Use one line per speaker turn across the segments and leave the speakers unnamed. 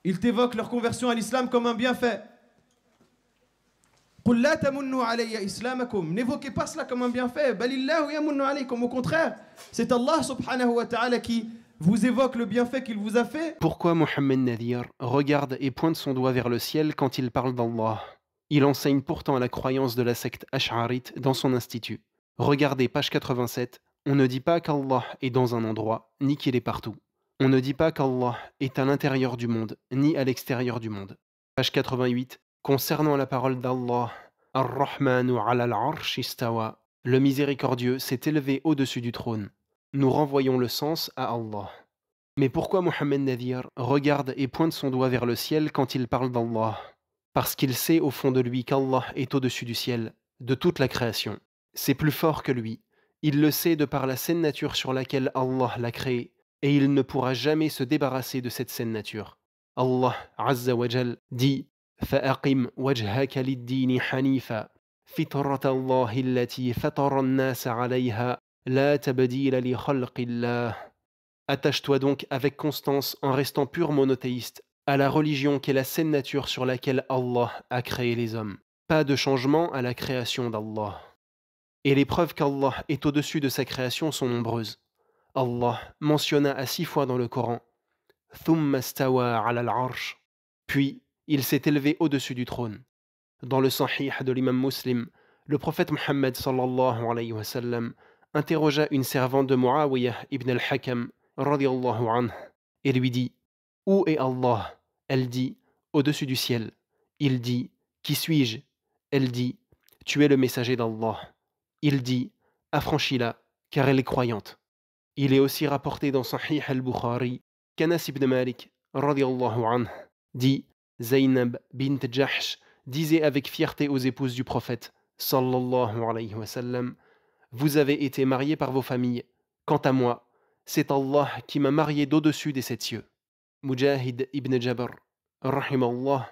Ils t'évoquent leur conversion à l'islam comme un bienfait. قُلْ لَا تَمُنُّوا عَلَيَّ إِسْلَامَكُمْ. N'évoquez pas cela comme un bienfait. بَلِ اللَّهُ يَمُنُّ عَلَيْكُمْ. Au contraire, c'est Allah subhanahu wa ta'ala qui vous évoque le bienfait qu'il vous a fait.
Pourquoi Mohammed Nadir regarde et pointe son doigt vers le ciel quand il parle d'Allah? Il enseigne pourtant à la croyance de la secte Ash'arite dans son institut. Regardez page 87, on ne dit pas qu'Allah est dans un endroit, ni qu'il est partout. On ne dit pas qu'Allah est à l'intérieur du monde, ni à l'extérieur du monde. Page 88, concernant la parole d'Allah, Ar-Rahmanu ala al-arsh istawa, le miséricordieux s'est élevé au-dessus du trône. Nous renvoyons le sens à Allah. Mais pourquoi Mohammed Nadir regarde et pointe son doigt vers le ciel quand il parle d'Allah? Parce qu'il sait au fond de lui qu'Allah est au-dessus du ciel, de toute la création. C'est plus fort que lui. Il le sait de par la saine nature sur laquelle Allah l'a créé, et il ne pourra jamais se débarrasser de cette saine nature. Allah Azza wa Jal dit فَأَقِمْ وَجْهَكَ لِلدِّينِ حَنِيفًا فِطْرَةَ اللَّهِ الَّتِي فَطَرَ النَّاسَ عَلَيْهَا لَا تَبْدِيلَ لِخَلْقِ اللَّهِ. Attache-toi donc avec constance en restant pur monothéiste à la religion qui est la saine nature sur laquelle Allah a créé les hommes. Pas de changement à la création d'Allah. Et les preuves qu'Allah est au-dessus de sa création sont nombreuses. Allah mentionna à 6 fois dans le Coran ثُمَّ اسْتَوَى عَلَى الْعَرْشِ. Puis, il s'est élevé au-dessus du trône. Dans le Sahih de l'imam Muslim, le prophète Muhammad sallallahu alayhi wa sallam interrogea une servante de Muawiyah ibn al-Hakam radiyallahu anhu et lui dit « Où est Allah ?» Elle dit « Au-dessus du ciel ». Il dit « Qui suis-je » Elle dit « Tu es le messager d'Allah ». Il dit « Affranchis-la, car elle est croyante ». Il est aussi rapporté dans Sahih al-Bukhari qu'Anas ibn Malik radiyallahu anhu dit « Zaynab bint Jahsh disait avec fierté aux épouses du prophète sallallahu alayhi wa sallam « Vous avez été mariés par vos familles. Quant à moi, c'est Allah qui m'a marié d'au-dessus des 7 cieux. » Mujahid ibn Jabr, rahimallah,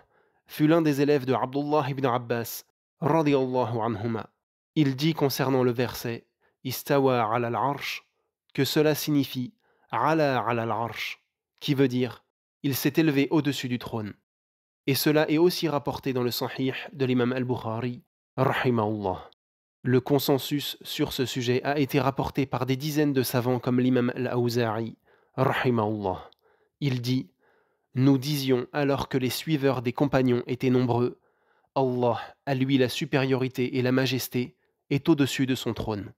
fut l'un des élèves de Abdullah ibn Abbas, radiyallahu anhuma. Il dit concernant le verset « Istawa ala al-arsh » que cela signifie « ala ala al-arsh » qui veut dire « Il s'est élevé au-dessus du trône ». Et cela est aussi rapporté dans le Sahih de l'imam al-Bukhari, rahimahullah. Le consensus sur ce sujet a été rapporté par des dizaines de savants comme l'imam al-Awza'i, rahimahullah. Il dit « Nous disions alors que les suiveurs des compagnons étaient nombreux, Allah, à lui la supériorité et la majesté, est au-dessus de son trône. »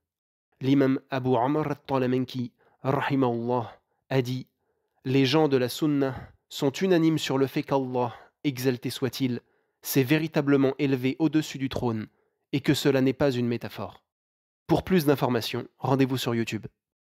L'imam Abu Amr al-Talamanki, rahimahullah, a dit « Les gens de la Sunna sont unanimes sur le fait qu'Allah, exalté soit-il, s'est véritablement élevé au-dessus du trône et que cela n'est pas une métaphore. » Pour plus d'informations, rendez-vous sur YouTube.